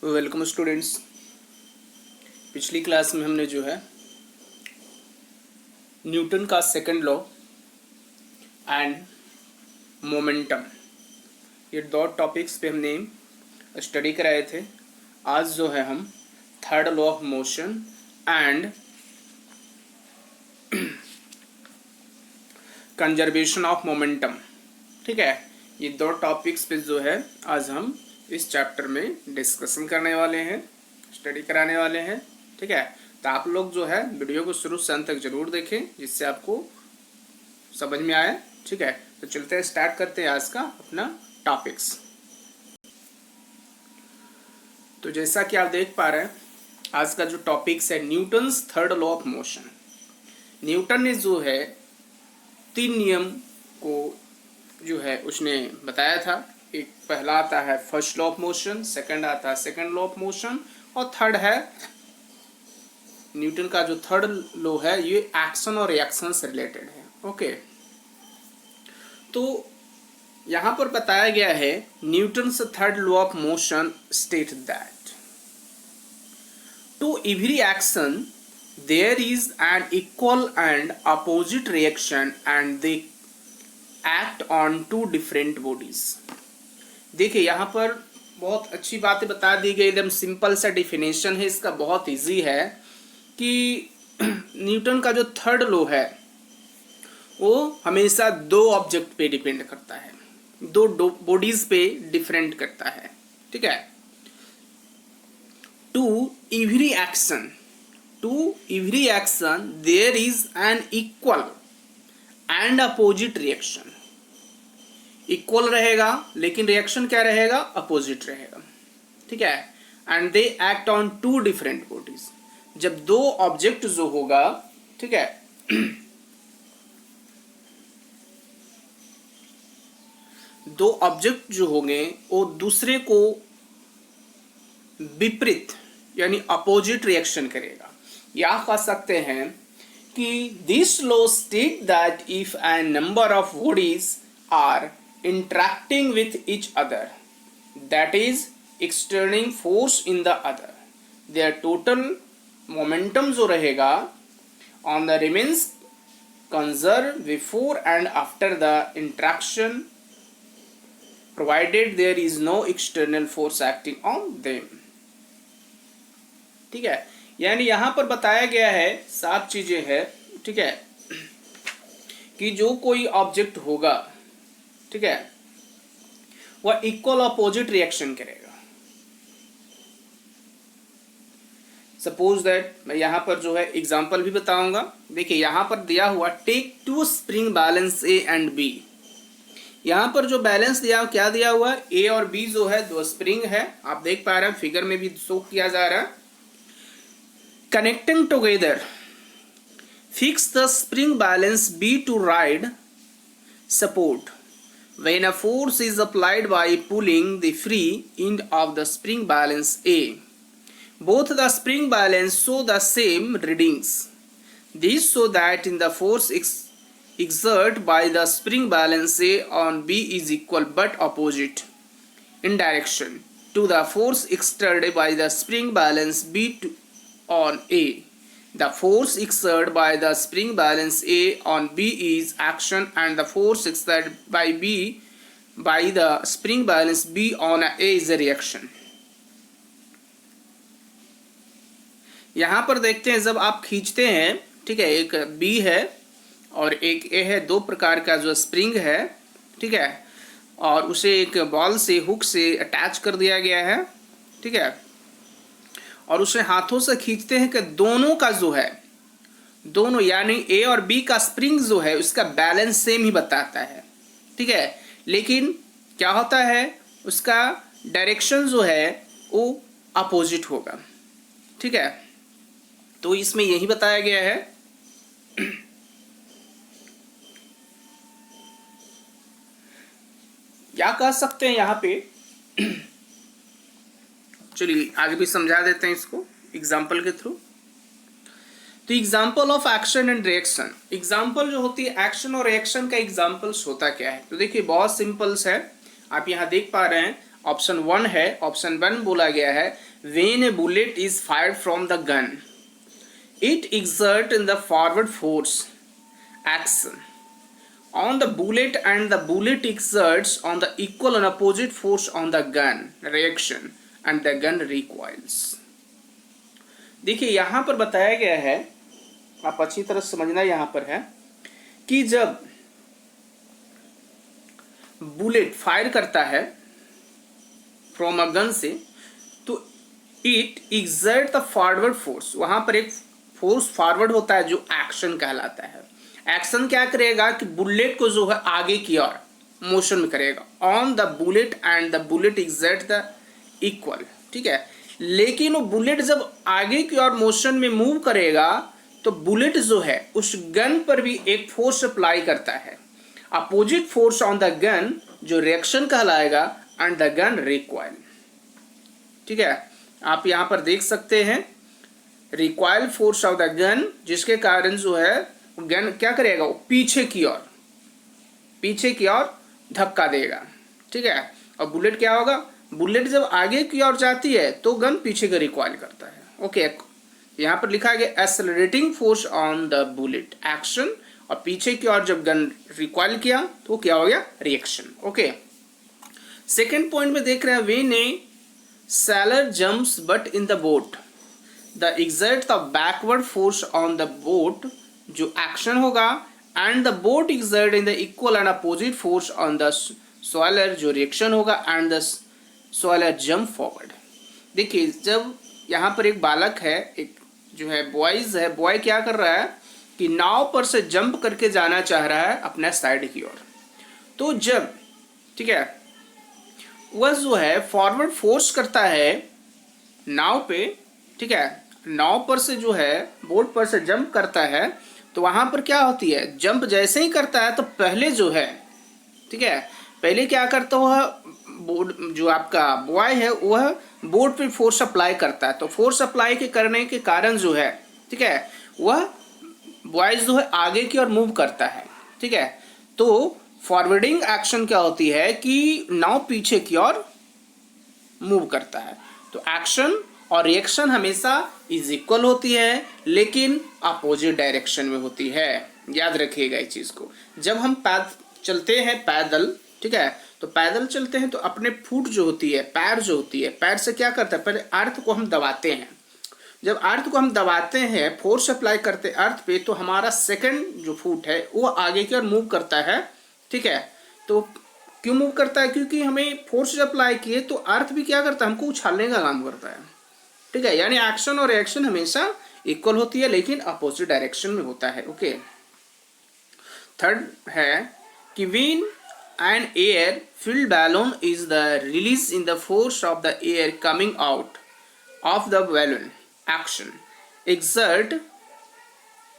Welcome students. पिछली class में हमने जो है न्यूटन का सेकंड लॉ एंड मोमेंटम, ये दो टॉपिक्स पे हमने स्टडी कराए थे। आज जो है हम third law of motion and conservation of momentum, ठीक है, ये दो टॉपिक्स पे जो है आज हम इस चैप्टर में डिस्कशन करने वाले हैं, स्टडी कराने वाले हैं। ठीक है, तो आप लोग जो है वीडियो को शुरू से अंत तक जरूर देखें जिससे आपको समझ में आए। ठीक है, तो चलते हैं, स्टार्ट करते हैं आज का अपना टॉपिक्स। तो जैसा कि आप देख पा रहे हैं, आज का जो टॉपिक्स है Newton's third law of motion. Newton ने जो है 3 नियम को जो है उसने बताया था। एक पहला आता है first law of motion, second आता है सेकंड लॉ ऑफ मोशन, और थर्ड है न्यूटन का जो थर्ड लॉ है ये एक्शन और रिएक्शन से रिलेटेड है। ओके, तो यहां पर बताया गया है Newton's third law of motion state that to every action there is an equal and opposite reaction and they act on two different bodies। देखिए यहाँ पर बहुत अच्छी बातें बता दी गई, एकदम सिंपल सा डिफिनेशन है इसका, बहुत इजी है कि न्यूटन का जो थर्ड लॉ है वो हमेशा दो ऑब्जेक्ट पे डिपेंड करता है, दो बॉडीज पे डिफरेंट करता है। ठीक है, to every action there is an equal and opposite reaction। Equal रहेगा लेकिन रिएक्शन क्या रहेगा, अपोजिट रहेगा। ठीक है, and they act on two different bodies. जब दो ऑब्जेक्ट जो होगा, ठीक है, दो ऑब्जेक्ट जो होंगे वो दूसरे को विपरीत यानी अपोजिट रिएक्शन करेगा। या कह सकते हैं कि this law state that if a number of bodies are interacting with each other, that is exerting force in the other, their total momentum जो रहेगा on the remains conserve before and after the interaction provided there is no external force acting on them. ठीक है, यानी यहां पर बताया गया है 7 चीजें हैं। ठीक है, कि जो कोई ऑब्जेक्ट होगा, ठीक है, वह इक्वल अपोजिट रिएक्शन करेगा। सपोज दैट मैं यहां पर जो है एग्जांपल भी बताऊंगा। देखिए यहां पर दिया हुआ take 2 spring balance A and B. यहां पर जो बैलेंस दिया क्या दिया हुआ, ए और बी जो है 2 स्प्रिंग है, आप देख पा रहे हैं, फिगर में भी शो किया जा रहा है। Connecting together, fix the spring balance B to ride support when a force is applied by pulling the free end of the spring balance A. Both the spring balance show the same readings. This so that in the force exerted by the spring balance A on B is equal but opposite in direction to the force exerted by the spring balance B on A. The force exerted by the spring balance A on B is action and the force exerted by B by the spring balance B on A is a reaction। यहाँ पर देखते हैं जब आप खींचते हैं, ठीक है, एक B है और एक A है, 2 प्रकार का जो स्प्रिंग है, ठीक है, और उसे एक बॉल से, हुक से अटैच कर दिया गया है। ठीक है, और उसे हाथों से खींचते हैं कि दोनों का जो है, दोनों यानी ए और बी का स्प्रिंग जो है उसका बैलेंस सेम ही बताता है। ठीक है, लेकिन क्या होता है, उसका डायरेक्शन जो है वो अपोजिट होगा। ठीक है, तो इसमें यही बताया गया है। क्या कह सकते हैं यहाँ पे, चलिए आगे भी समझा देते हैं इसको एग्जाम्पल के थ्रू। तो example of action and reaction, example जो होती है एक्शन और रिएक्शन का एग्जाम्पल्स होता क्या है, तो देखिए बहुत सिंपल्स है। आप यहाँ देख पा रहे हैं ऑप्शन 1 है, ऑप्शन 1 बोला गया है When a bullet is fired from the gun, it exerts in the forward force action on the bullet and the bullet exerts on the equal and opposite force on the gun reaction and the gun recoils. देखिए यहाँ पर बताया गया है, आप अच्छी तरह समझना यहाँ पर है कि जब बुलेट फायर करता है फ्रॉम अ गन से तो it exert the forward force, वहां पर एक फोर्स फॉरवर्ड होता है जो एक्शन कहलाता है। एक्शन क्या करेगा कि बुलेट को जो है आगे की ओर मोशन में करेगा on the bullet and the bullet exert the equal, ठीक है। लेकिन वो बुलेट जब आगे की ओर मोशन में मूव करेगा तो बुलेट जो है उस गन पर भी एक फोर्स अप्लाई करता है, opposite force on the gun जो रिएक्शन कहलाएगा एंड द गन रिकॉइल, ठीक है। आप यहां पर देख सकते हैं recoil force of the gun, जिसके कारण जो है गन क्या करेगा, वो पीछे की ओर धक्का देगा, ठीक है। और बुलेट क्या होगा, बुलेट जब आगे की ओर जाती है तो गन पीछे का रिकॉइल करता है। ओके, यहां पर लिखा गया accelerating force on the bullet action, और पीछे की ओर जब गन रिकॉइल किया तो क्या हो गया, रिएक्शन। ओके, सेकेंड पॉइंट में देख रहे हैं when a sailor jumps but in the boat the exert the backward force on the boat जो एक्शन होगा and the boat exert in the equal and opposite force on the sailor जो reaction होगा and the sailor jump forward. देखिए जब यहाँ पर एक बालक है, एक जो है बॉयज है, बॉय क्या कर रहा है कि नाव पर से जंप करके जाना चाह रहा है अपने साइड की ओर, तो जब ठीक है वह जो है फॉरवर्ड फोर्स करता है नाव पे, ठीक है, नाव पर से जो है बोट पर से जंप करता है तो वहां पर क्या होती है, जंप जैसे ही करता है तो पहले जो है, ठीक है, पहले क्या करता हुआ बोट जो आपका बॉय है वह बोट पे फोर्स अप्लाई करता है, तो फोर्स अप्लाई के करने के कारण जो है, ठीक है, वह बॉयज जो है आगे की ओर मूव करता है, ठीक है। तो फॉरवर्डिंग एक्शन क्या होती है कि नाव पीछे की ओर मूव करता है, तो एक्शन और रिएक्शन हमेशा इज इक्वल होती है लेकिन अपोजिट डायरेक्शन में होती है, याद रखिएगा इस चीज को। जब हम चलते हैं पैदल, ठीक है, तो पैदल चलते हैं तो अपने फुट जो होती है, पैर जो होती है, पैर से क्या करते हैं, पहले अर्थ को हम दबाते हैं, जब अर्थ को हम दबाते हैं फोर्स अप्लाई करते हैं अर्थ पे तो हमारा सेकंड जो फुट है वो आगे की ओर मूव करता है, ठीक है। तो क्यों मूव करता है, क्योंकि हमें फोर्स अप्लाई किए तो अर्थ भी क्या करता है, हमको उछालने का काम करता है, ठीक है। यानी एक्शन और रिएक्शन हमेशा इक्वल होती है लेकिन अपोजिट डायरेक्शन में होता है। ओके, थर्ड है कि when an air filled balloon is the release in the force of the air coming out of the balloon action exert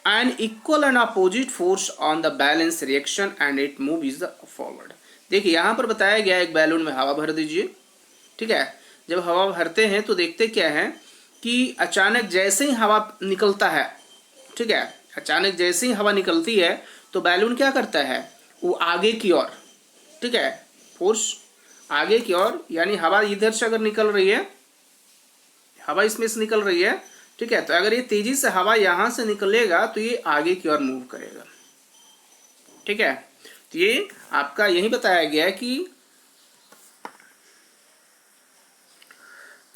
an equal and opposite force on the balance reaction and it moves forward। देखिए यहाँ पर बताया गया एक balloon में हवा भर दीजिए, ठीक है। जब हवा भरते हैं तो देखते क्या है कि अचानक जैसे ही हवा निकलता है, ठीक है, अचानक जैसे ही हवा निकलती है तो बैलून क्या करता है, वो आगे की ओर, ठीक है, फोर्स आगे की ओर, यानी हवा इधर से अगर निकल रही है, हवा इसमें से निकल रही है, ठीक है, तो अगर ये तेजी से हवा यहां से निकलेगा तो ये आगे की ओर मूव करेगा, ठीक है। तो ये आपका यही बताया गया है कि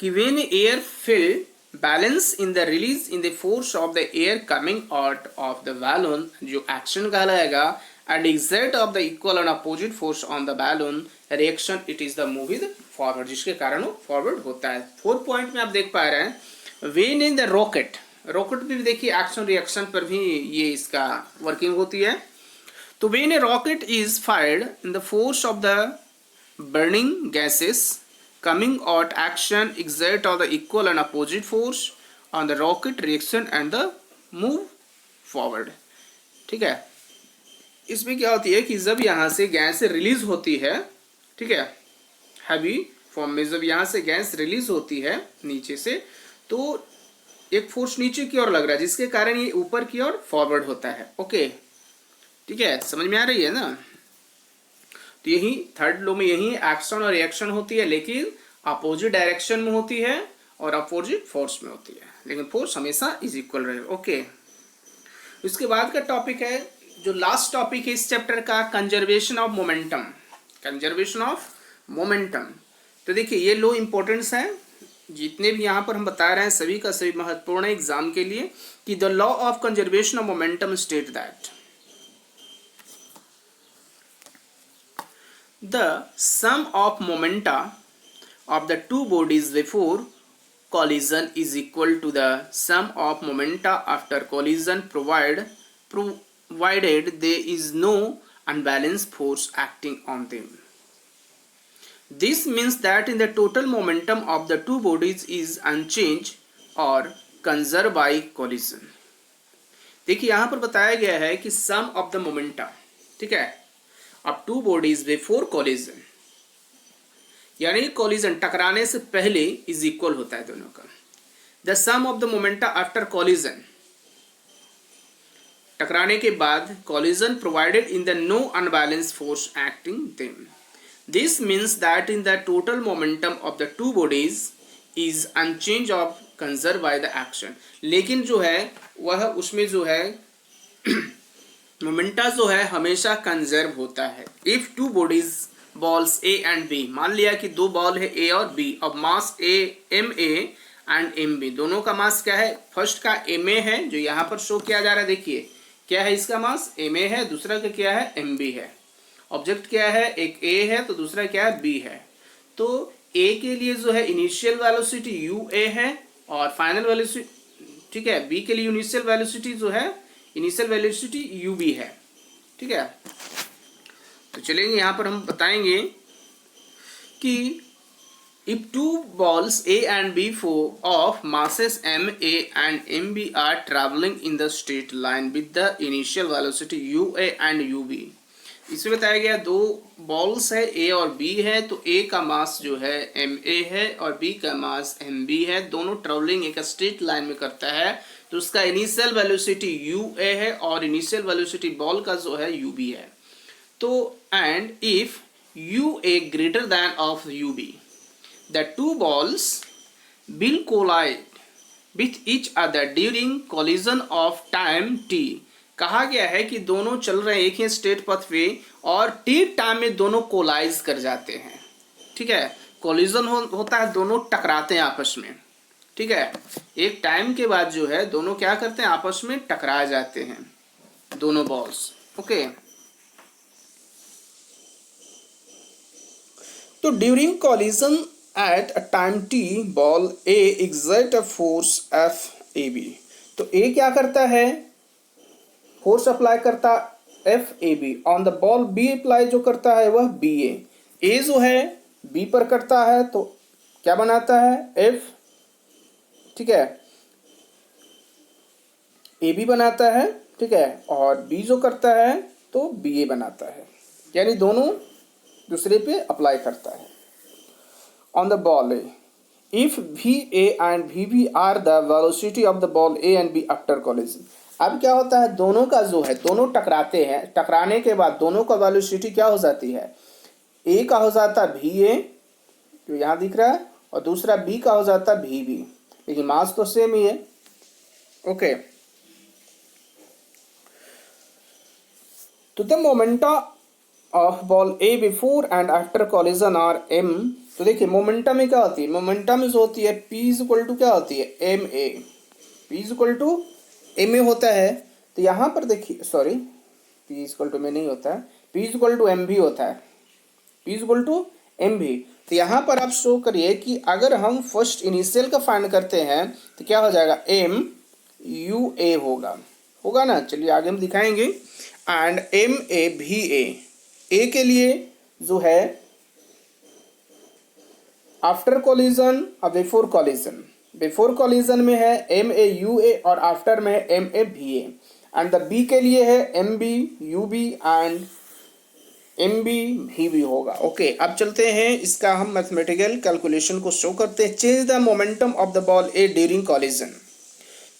when air fill balance in the release in the force of the air coming out of the balloon जो एक्शन कहलाएगा and exert of the equal and opposite force on the balloon reaction it is the moving forward, जिसके कारण वो forward होता है। Fourth point में आप देख पा रहे हैं when in the rocket, rocket भी देखिए एक्शन रिएक्शन पर भी ये इसका वर्किंग होती है। तो when a rocket is fired in the force of the burning gases coming out action exert of the equal and opposite force on the rocket reaction and the move forward, ठीक है। इसमें क्या होती है कि जब यहाँ से गैस रिलीज होती है, ठीक है, हैवी फॉर्म में जब यहाँ से गैस रिलीज होती है नीचे से तो एक फोर्स नीचे की ओर लग रहा है जिसके कारण ये ऊपर की ओर फॉरवर्ड होता है। ओके, ठीक है, समझ में आ रही है ना। तो यही थर्ड लॉ में यही एक्शन और रिएक्शन होती है लेकिन अपोजिट डायरेक्शन में होती है और अपोजिट फोर्स में होती है, लेकिन फोर्स हमेशा इज इक्वल रहेगा। ओके, उसके बाद का टॉपिक है, जो लास्ट टॉपिक है इस चैप्टर का, conservation of momentum. Conservation of momentum, तो देखिए ये लो इम्पोर्टेंस है, जितने भी यहाँ पर हम बता रहे हैं सभी का सभी महत्वपूर्ण है एग्जाम के लिए, कि the law of conservation of momentum state that the sum of momenta of the two bodies before collision is equal to the sum of momenta after collision provided there is no unbalanced force acting on them. This means that in the total momentum of the two bodies is unchanged or conserved by collision. देखिए यहाँ पर बताया गया है कि sum of the momenta, ठीक है, of two bodies before collision, यानी कॉलिजन टकराने से पहले इज इक्वल होता है दोनों का। The sum of the momenta after collision, टकराने के बाद collision provided in the no unbalance force acting them. This means that in the total momentum of the two bodies is unchanged of conserve by the action. लेकिन जो है वह उसमें जो है मोमेंटा जो है हमेशा कंजर्व होता है। If two bodies balls A and B, मान लिया कि दो बॉल है ए और बी, अब mass A M A and M B, दोनों का मास क्या है, फर्स्ट का एम ए है जो यहाँ पर शो किया जा रहा है, देखिए क्या है इसका मास एम ए है, दूसरा का क्या है एम बी है। ऑब्जेक्ट क्या है, एक ए है तो दूसरा क्या है बी है। तो ए के लिए जो है इनिशियल वेलोसिटी यू ए है और फाइनल वेलोसिटी, ठीक है, बी के लिए इनिशियल वेलोसिटी जो है इनिशियल वेलोसिटी यू बी है, ठीक है। तो चलेंगे यहाँ पर हम बताएंगे कि if two balls A and B of masses M A and M B are travelling in the straight line with the initial velocity U A and U B, इसमें बताया गया दो बॉल्स है ए और बी है, तो ए का मास जो है एम ए है और बी का मास एम बी है, दोनों ट्रैवलिंग एक स्ट्रेट लाइन में करता है, तो उसका इनिशियल वेलोसिटी यू ए है और इनिशियल वेलोसिटी बॉल का जो है यू बी है। तो and if UA greater than of UB, the two balls will collide with each other during collision of time t। कहा गया है कि दोनों चल रहे हैं एक ही स्ट्रेट पथ पे और t टाइम में दोनों कोलाइज कर जाते हैं, ठीक है, कोलिजन होता है, दोनों टकराते हैं आपस में, ठीक है, एक टाइम के बाद जो है दोनों क्या करते हैं आपस में टकरा जाते हैं दोनों बॉल्स। ओके, तो during collision at a time T ball A exert a force F A B, तो ए क्या करता है, फोर्स अप्लाई करता F A B on the ball, B apply जो करता है वह बी ए जो है बी पर करता है तो क्या बनाता है एफ, ठीक है, ए बी बनाता है, ठीक है, और बी जो करता है तो बी ए बनाता है, यानी दोनों दूसरे पे अप्लाई करता है on the ball A. If V A and V B are the velocity of the ball A and B after collision, अब क्या होता है दोनों का जो है दोनों टकराते हैं, टकराने के बाद दोनों का वेलोसिटी क्या हो जाती है, ए का हो जाता है वी ए जो यहाँ दिख रहा है और दूसरा बी का हो जाता है वी बी, लेकिन मास तो सेम ही है। ओके, तो the momenta of ball A before and after collision are M, तो देखिए मोमेंटम में क्या होती है, मोमेंटम में जो होती है P इज इक्वल टू क्या होती है M A, P is equal to M A होता है। तो यहाँ पर देखिए sorry P is equal to में नहीं होता है, P is equal to M भी होता है, P is equal to M भी। तो यहाँ पर आप शो करिए कि अगर हम फर्स्ट इनिशियल का फाइंड करते हैं तो क्या हो जाएगा एम यू ए होगा ना, चलिए आगे हम दिखाएंगे। एंड एम ए भी ए के लिए जो है आफ्टर कॉलिजन और बिफोर कॉलिजन, बिफोर कॉलिजन में है एम ए यू ए और आफ्टर में है एम ए भी ए, एंड द बी के लिए है M B U B and M B भी भी होगा। ओके, अब चलते हैं इसका हम मैथमेटिकल कैलकुलेशन को शो करते हैं। Change the momentum of the ball A during collision,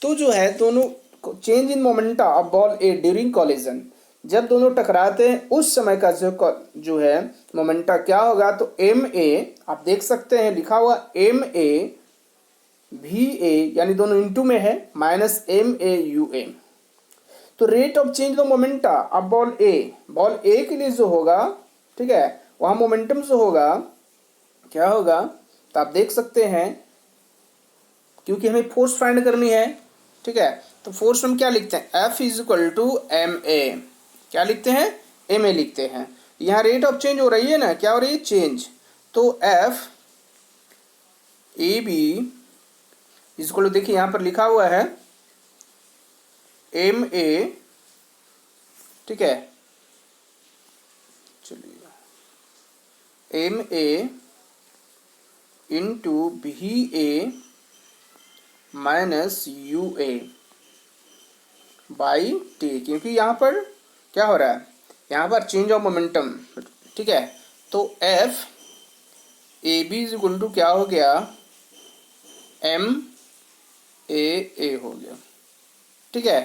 तो जो है दोनों change in momenta of ball A during collision, जब दोनों टकराते हैं उस समय का जो है मोमेंटा क्या होगा, तो एम ए आप देख सकते हैं लिखा हुआ एम ए भी ए यानी दोनों इनटू में है माइनस एम ए यू ए। तो rate of change the momenta, अब बॉल ए के लिए जो होगा, ठीक है, वहां मोमेंटम जो होगा क्या होगा, तो आप देख सकते हैं क्योंकि हमें फोर्स फाइंड करनी है, ठीक है, तो फोर्स हम क्या लिखते हैं, F is equal to M A, क्या लिखते हैं, एम ए लिखते हैं। यहाँ रेट ऑफ चेंज हो रही है ना, क्या हो रही है, चेंज, तो F A B is equal to, देखिए यहाँ पर लिखा हुआ है एम ए, ठीक है, चलिए एम ए इंटू भी A minus U A by T, क्योंकि यहाँ पर क्या हो रहा है, यहाँ पर चेंज ऑफ मोमेंटम, ठीक है, तो F A B is equal to क्या हो गया, एम ए हो गया, ठीक है,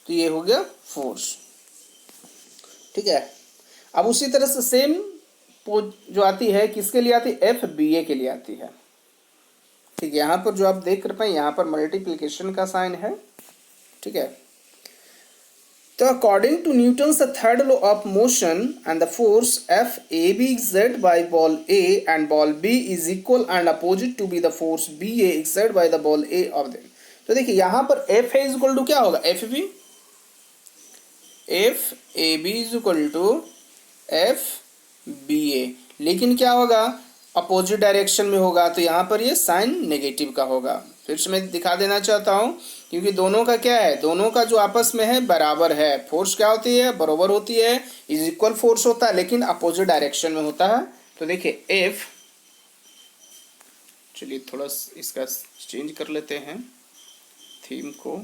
तो ये हो गया फोर्स, ठीक है। अब उसी तरह से सेम जो आती है किसके लिए आती है, एफ बी ए के लिए आती है, ठीक है। यहाँ पर जो आप देख कर पाए, यहाँ पर मल्टीप्लिकेशन का साइन है, ठीक है। तो according to Newton third law of motion and the force F A B exert by ball A and ball B is equal and opposite to B the force B A exert by the ball A of them. तो देखिए यहाँ पर F A is equal to क्या होगा, F B, F A B is equal to F B A, लेकिन क्या होगा, opposite direction में होगा, तो यहाँ पर ये साइन नेगेटिव का होगा। फिर से मैं दिखा देना चाहता हूँ, क्योंकि दोनों का क्या है, दोनों का जो आपस में है बराबर है, फोर्स क्या होती है, बराबर होती है, इज इक्वल फोर्स होता है, लेकिन अपोजिट डायरेक्शन में होता है। तो देखिए एफ, चलिए थोड़ा इसका चेंज कर लेते हैं थीम को,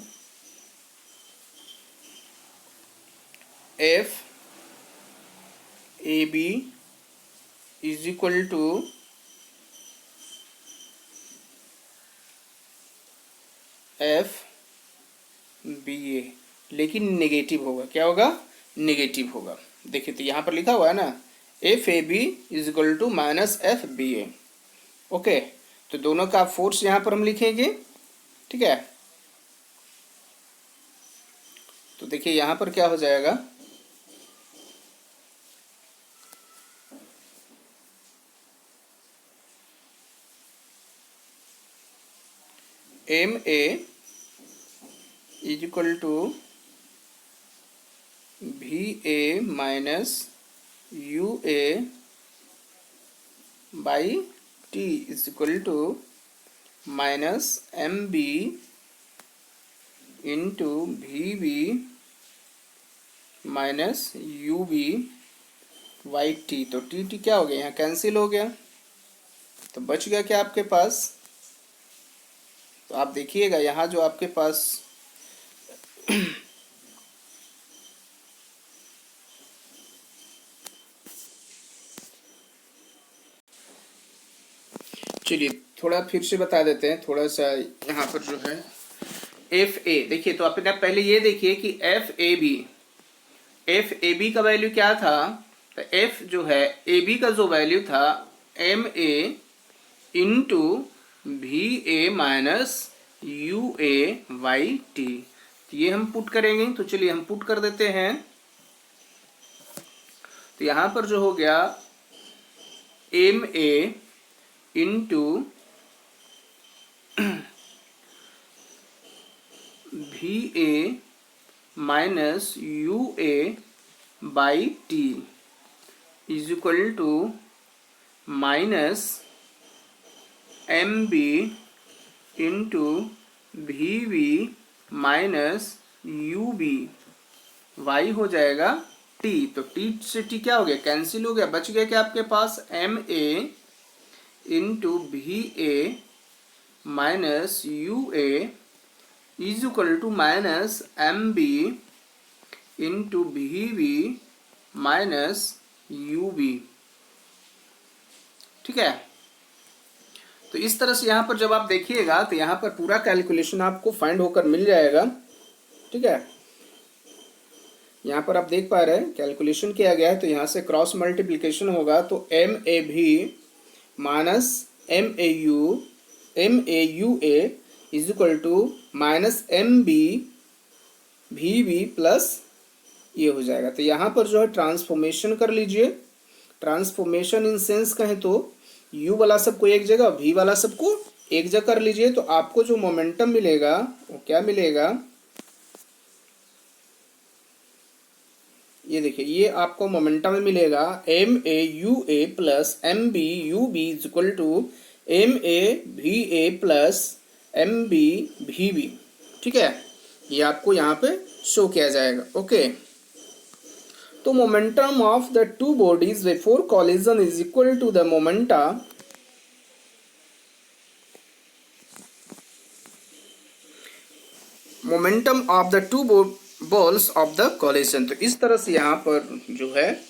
F A B is equal to F B A, लेकिन नेगेटिव होगा, क्या होगा, नेगेटिव होगा। देखिए तो यहाँ पर लिखा हुआ है ना, F A B is equal to minus F B A, okay. तो दोनों का फोर्स यहाँ पर हम लिखेंगे, ठीक है। तो देखिए यहाँ पर क्या हो जाएगा, M A is equal to V A minus U A by T is equal to minus M B into V B minus U B by T. तो टी टी क्या हो गया, यहाँ कैंसिल हो गया, तो बच गया क्या आपके पास, तो आप देखिएगा यहाँ जो आपके पास चलिए थोड़ा फिर से बता देते हैं, थोड़ा सा यहाँ पर जो है एफ ए, देखिए तो आपने पहले ये देखिए कि एफ ए बी का वैल्यू क्या था, तो एफ जो है ए बी का जो वैल्यू था एम ए इंटू भी A minus U A by T, तो ये हम पुट करेंगे। तो चलिए हम पुट कर देते हैं, तो यहाँ पर जो हो गया एम ए इंटू भी A minus U A by T is equal to minus M B into V B minus U B by हो जाएगा टी। तो टी से टी क्या हो गया, कैंसिल हो गया, बच गया क्या आपके पास एम ए इंटू भी A minus U A is equal to minus M B into V B minus U B, ठीक है। तो इस तरह से यहाँ पर जब आप देखिएगा तो यहाँ पर पूरा कैलकुलेशन आपको फाइंड होकर मिल जाएगा, ठीक है। यहाँ पर आप देख पा रहे हैं कैलकुलेशन किया गया है, तो यहाँ से क्रॉस मल्टीप्लिकेशन होगा, तो एम ए भी minus M A U A is equal to minus M B V B plus ये हो जाएगा। तो यहाँ पर जो है ट्रांसफॉर्मेशन कर लीजिए। ट्रांसफॉर्मेशन इन सेंस कहें तो u वाला सबको एक जगह, v वाला सबको एक जगह कर लीजिए। तो आपको जो मोमेंटम मिलेगा वो क्या मिलेगा, ये देखिए, ये आपको मोमेंटम में मिलेगा M A U A plus M B U B is equal to M A V A plus M B V B. ठीक है, ये आपको यहाँ पे शो किया जाएगा। ओके, तो momentum of the two bodies before collision is equal to the momentum of the two balls of the collision. तो इस तरह से यहाँ पर जो है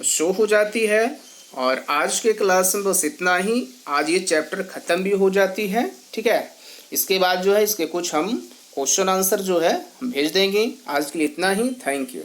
शो हो जाती है। और आज के क्लास में बस इतना ही। आज ये चैप्टर ख़त्म भी हो जाती है। ठीक है, इसके बाद जो है इसके कुछ हम क्वेश्चन आंसर जो है हम भेज देंगे। आज के लिए इतना ही। Thank you.